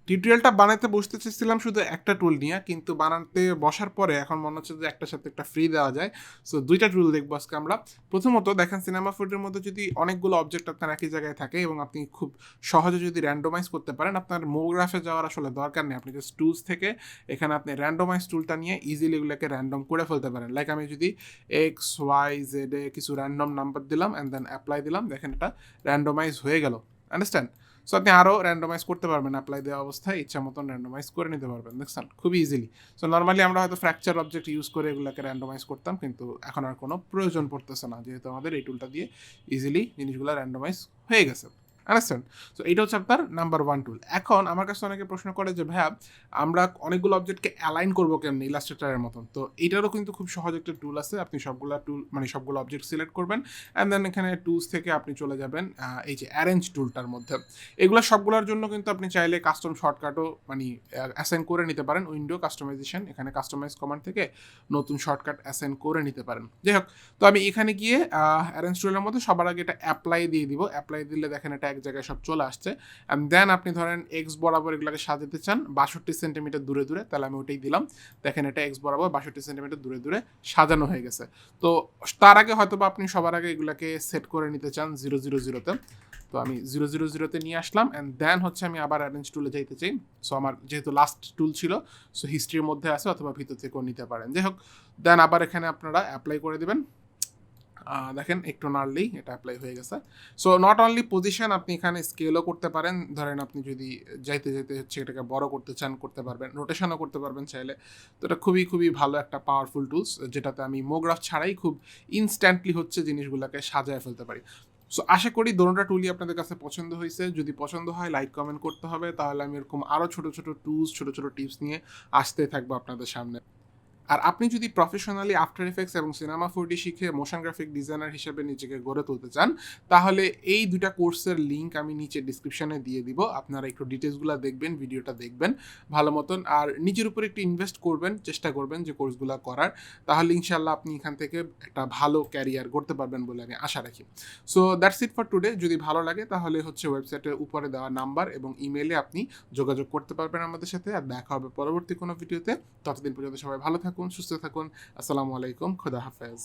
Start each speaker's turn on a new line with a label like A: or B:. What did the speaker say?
A: টিউটোরিয়ালটা বানাতে বসতে চেয়েছিলাম শুধু একটা টুল নিয়ে, কিন্তু বানাতে বসার পরে এখন মনে হচ্ছে যে একটার সাথে একটা ফ্রি দেওয়া যায়। সো দুইটা টুল দেখবো আজকে আমরা। প্রথমত দেখেন, সিনেমা ফুটের মধ্যে যদি অনেকগুলো অবজেক্ট আপনার একই জায়গায় থাকে এবং আপনি খুব সহজে যদি র্যান্ডোমাইজ করতে পারেন, আপনার মোগ্রাফে যাওয়ার আসলে দরকার নেই। আপনি জাস্ট টুলস থেকে এখানে আপনি র্যান্ডোমাইজ টুলটা নিয়ে ইজিলি এগুলোকে র্যান্ডম করে ফেলতে পারেন। লাইক আমি যদি এক্স ওয়াই জেডে কিছু র্যান্ডম নাম্বার দিলাম অ্যান্ড দেন অ্যাপ্লাই দিলাম, দেখেন এটা র্যান্ডোমাইজ হয়ে গেল। আন্ডারস্ট্যান্ড? সো আপনি আরও র্যান্ডোমাইজ করতে পারবেন, অ্যাপ্লাই দেওয়া অবস্থায় ইচ্ছা মতন র্যান্ডোমাইজ করে নিতে পারবেন। দেখছেন, খুবই ইজিলি। সো নর্মালি আমরা হয়তো ফ্র্যাকচার অবজেক্ট ইউজ করে এগুলোকে র্যান্ডোমাইজ করতাম, কিন্তু এখন আর কোনো প্রয়োজন পড়তেছে না, যেহেতু আমাদের এই টুলটা দিয়ে ইজিলি জিনিসগুলো র্যান্ডোমাইজ হয়ে গেছে। আন্ডারস্ট্যান্ড? সো এইটা হচ্ছে আপনার নাম্বার ওয়ান টুল। এখন আমার কাছে অনেকে প্রশ্ন করে যে ভাইয়া, আমরা অনেকগুলো অবজেক্টকে অ্যালাইন করবো কেমনি ইলাস্ট্রেটারের মতন? তো এইটারও কিন্তু খুব সহজ একটা টুল আছে। আপনি সবগুলো টুল মানে সবগুলো অবজেক্ট সিলেক্ট করবেন অ্যান্ড দেন এখানে টুলস থেকে আপনি চলে যাবেন এই যে অ্যারেঞ্জ টুলটার মধ্যে। এগুলো সবগুলোর জন্য কিন্তু আপনি চাইলে কাস্টম শর্টকাটও মানে অ্যাসাইন করে নিতে পারেন। উইন্ডো কাস্টমাইজেশন, এখানে কাস্টমাইজ কমান্ড থেকে নতুন শর্টকাট অ্যাসাইন করে নিতে পারেন। যাই হোক, তো আমি এখানে গিয়ে অ্যারেঞ্জ টুলের মধ্যে সবার আগে এটা অ্যাপ্লাই দিয়ে দিব। অ্যাপ্লাই দিলে দেখেন এটা এক জায়গায় সব চলে আসছে। অ্যান্ড দেন আপনি ধরেন এক্স বরাবর এগুলোকে সাজাতে চান 62 সেন্টিমিটার দূরে দূরে, তাহলে আমি ওটাই দিলাম। দেখেন এটা এক্স বরাবর 62 সেন্টিমিটার দূরে দূরে সাজানো হয়ে গেছে। তো তার আগে হয়তো বা আপনি সবার আগে এগুলোকে সেট করে নিতে চান 000-তে। তো আমি 000-তে নিয়ে আসলাম অ্যান্ড দেন হচ্ছে আমি আবার অ্যারেঞ্জ টুলে যাইতে চাই। সো আমার যেহেতু লাস্ট টুল ছিল, সো হিস্ট্রির মধ্যে আছে অথবা ভিতর থেকেও নিতে পারেন। যাই হোক, দেন আবার এখানে আপনারা অ্যাপ্লাই করে দেবেন। দেখেন একটু নাড়লেই এটা অ্যাপ্লাই হয়ে গেছে। সো নট অনলি পজিশন, আপনি এখানে স্কেলও করতে পারেন। ধরেন আপনি যদি যাইতে যাইতে হচ্ছে এটাকে বড় করতে চান, করতে পারবেন। রোটেশনও করতে পারবেন চাইলে। তো এটা খুবই খুবই ভালো একটা পাওয়ারফুল টুলস, যেটাতে আমি মোগ্রাফ ছাড়াই খুব ইনস্ট্যান্টলি হচ্ছে জিনিসগুলোকে সাজায় ফেলতে পারি। সো আশা করি দোনোটা টুলই আপনাদের কাছে পছন্দ হয়েছে। যদি পছন্দ হয় লাইক কমেন্ট করতে হবে, তাহলে আমি এরকম আরও ছোটো ছোটো টুলস, ছোটো ছোটো টিপস নিয়ে আসতে থাকবো আপনাদের সামনে। আর আপনি যদি প্রফেশনালি আফটার এফেক্টস এবং সিনেমা 4D শিখে মোশন গ্রাফিক ডিজাইনার হিসেবে নিজেকে গড়ে তুলতে চান, তাহলে এই দুইটা কোর্সের লিঙ্ক আমি নিচে ডিসক্রিপশনে দিয়ে দিব। আপনারা একটু ডিটেলসগুলো দেখবেন, ভিডিওটা দেখবেন ভালো মতন, আর নিজের উপর একটু ইনভেস্ট করবেন, চেষ্টা করবেন যে কোর্সগুলো করার। তাহলে ইনশাল্লাহ আপনি এখান থেকে একটা ভালো ক্যারিয়ার গড়তে পারবেন বলে আমি আশা রাখি। So that's it for today. যদি ভালো লাগে তাহলে হচ্ছে ওয়েবসাইটের উপরে দেওয়া নাম্বার এবং ইমেইলে আপনি যোগাযোগ করতে পারবেন আমাদের সাথে। আর দেখা হবে পরবর্তী কোনো ভিডিওতে। ততদিন পর্যন্ত সবাই ভালো থাকুন, সুস্থ থাকুন। আসসালামু আলাইকুম, খোদা হাফেজ।